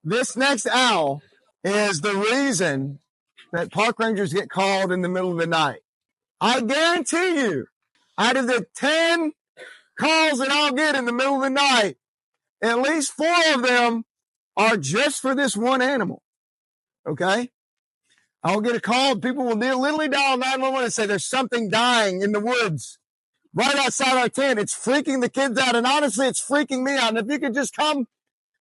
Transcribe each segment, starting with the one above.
This next owl is the reason that park rangers get called in the middle of the night. I guarantee you, out of the 10 calls that I'll get in the middle of the night, at least 4 of them are just for this one animal. Okay? I'll get a call. People will literally dial 911 and say there's something dying in the woods right outside our tent. It's freaking the kids out. And honestly, it's freaking me out. And if you could just come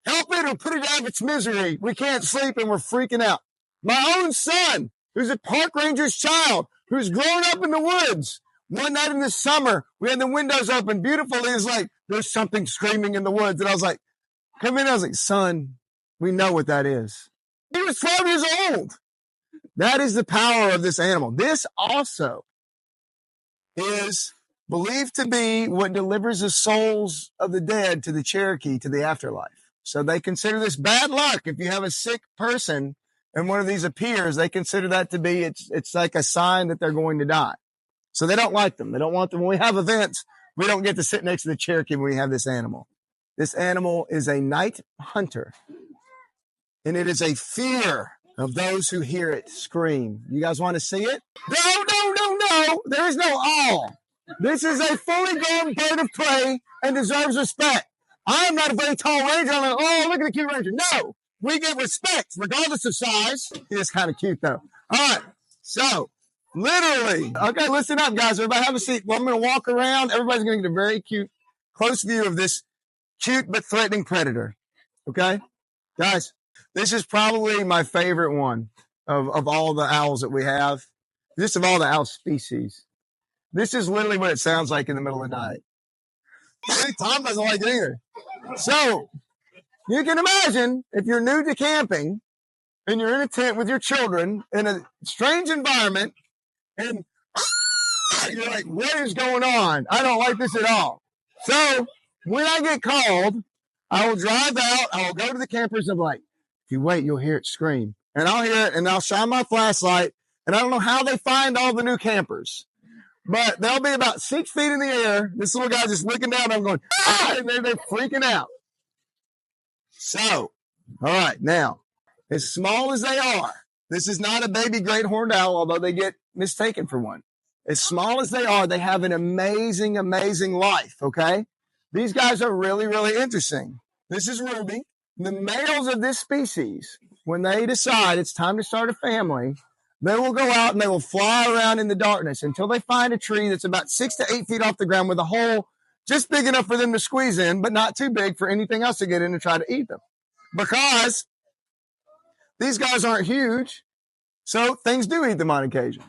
help it or put it out of its misery, we can't sleep and we're freaking out. My own son, who's a park ranger's child, who's grown up in the woods, one night in the summer, we had the windows open beautifully. It's like, there's something screaming in the woods. And I was like, come in. I was like, son, we know what that is. He was 12 years old. That is the power of this animal. This also is believed to be what delivers the souls of the dead to the Cherokee, to the afterlife. So they consider this bad luck. If you have a sick person and one of these appears, they consider that to be, it's like a sign that they're going to die. So they don't like them. They don't want them. When we have events, we don't get to sit next to the Cherokee when we have this animal. This animal is a night hunter, and it is a fear of those who hear it scream. You guys want to see it? No. There is no owl. This is a fully grown bird of prey and deserves respect. I am not a very tall ranger. I'm like, oh, look at the cute ranger. No, we get respect regardless of size. He is kind of cute, though. All right, so literally. Okay, listen up, guys. Everybody have a seat. Well, I'm going to walk around. Everybody's going to get a very cute, close view of this cute but threatening predator. Okay? Guys, this is probably my favorite one of all the owls that we have. Just of all the owl species. This is literally what it sounds like in the middle of the night. Tom doesn't like it either. So, you can imagine if you're new to camping and you're in a tent with your children in a strange environment and you're like, what is going on? I don't like this at all. So, when I get called, I will drive out. I will go to the campers and be like, if you wait, you'll hear it scream. And I'll hear it and I'll shine my flashlight. And I don't know how they find all the new campers. But they'll be about 6 feet in the air. This little guy just looking down. I'm going, and they're freaking out. So, all right, now, as small as they are, this is not a baby great horned owl, although they get mistaken for one. As small as they are, they have an amazing, amazing life, okay? These guys are really, really interesting. This is Ruby. The males of this species, when they decide it's time to start a family, they will go out and they will fly around in the darkness until they find a tree that's about 6 to 8 feet off the ground with a hole just big enough for them to squeeze in, but not too big for anything else to get in and try to eat them. Because these guys aren't huge, so things do eat them on occasion.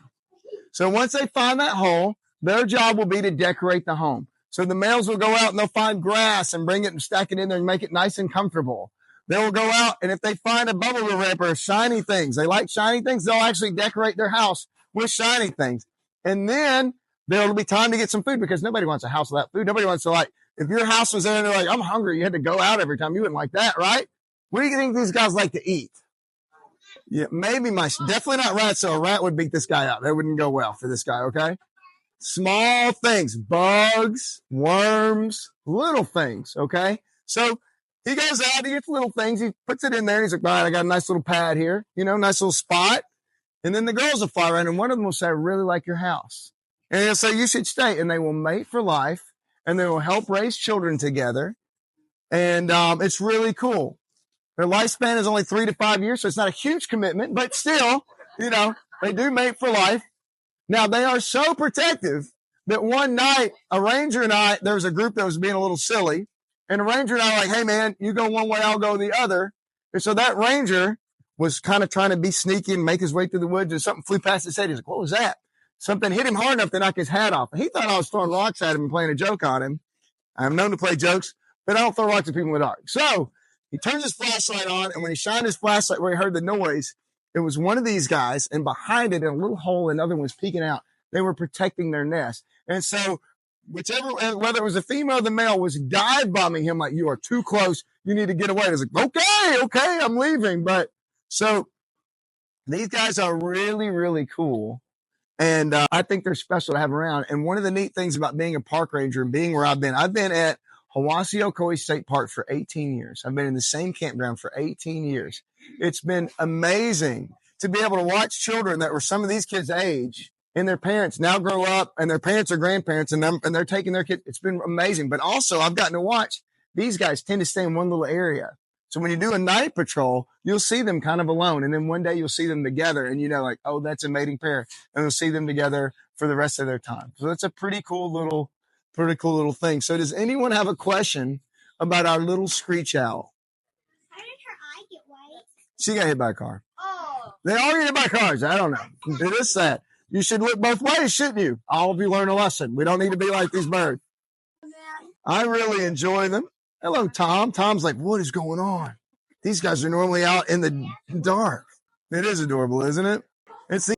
So once they find that hole, their job will be to decorate the home. So the males will go out and they'll find grass and bring it and stack it in there and make it nice and comfortable. They will go out, and if they find a bubble wrap or shiny things, they like shiny things, they'll actually decorate their house with shiny things. And then there will be time to get some food because nobody wants a house without food. Nobody wants to, like, if your house was there and they're like, I'm hungry, you had to go out every time. You wouldn't like that, right? What do you think these guys like to eat? Yeah, maybe definitely not rats. So a rat would beat this guy out. That wouldn't go well for this guy, okay? Small things, bugs, worms, little things, okay? So he goes out, he gets little things, he puts it in there, he's like, all right, I got a nice little pad here, nice little spot. And then the girls will fly around, and one of them will say, I really like your house. And they'll say, you should stay. And they will mate for life, and they will help raise children together. And it's really cool. Their lifespan is only 3 to 5 years, so it's not a huge commitment, but still, they do mate for life. Now, they are so protective that one night, a ranger and I, there was a group that was being a little silly, and a ranger and I were like, hey, man, you go one way, I'll go the other. And so that ranger was kind of trying to be sneaky and make his way through the woods, and something flew past his head. He's like, what was that? Something hit him hard enough to knock his hat off. And he thought I was throwing rocks at him and playing a joke on him. I'm known to play jokes, but I don't throw rocks at people in the dark. So he turns his flashlight on, and when he shined his flashlight where he heard the noise, it was one of these guys, and behind it, in a little hole, another one was peeking out. They were protecting their nest. And so whether it was a female or the male, was dive bombing him like, you are too close. You need to get away. I was like, okay, I'm leaving. But so these guys are really, really cool. And I think they're special to have around. And one of the neat things about being a park ranger and being where I've been at Hiwassee Ocoee State Park for 18 years. I've been in the same campground for 18 years. It's been amazing to be able to watch children that were some of these kids' age and their parents now grow up and their parents are grandparents and they're taking their kids. It's been amazing. But also I've gotten to watch these guys tend to stay in one little area. So when you do a night patrol, you'll see them kind of alone. And then one day you'll see them together and like, oh, that's a mating pair. And you'll see them together for the rest of their time. So that's a pretty cool little thing. So does anyone have a question about our little screech owl? How did her eye get white? She got hit by a car. Oh. They all get hit by cars. I don't know. It is sad. You should look both ways, shouldn't you? All of you learn a lesson. We don't need to be like these birds. I really enjoy them. Hello, Tom. Tom's like, what is going on? These guys are normally out in the dark. It is adorable, isn't it? It's the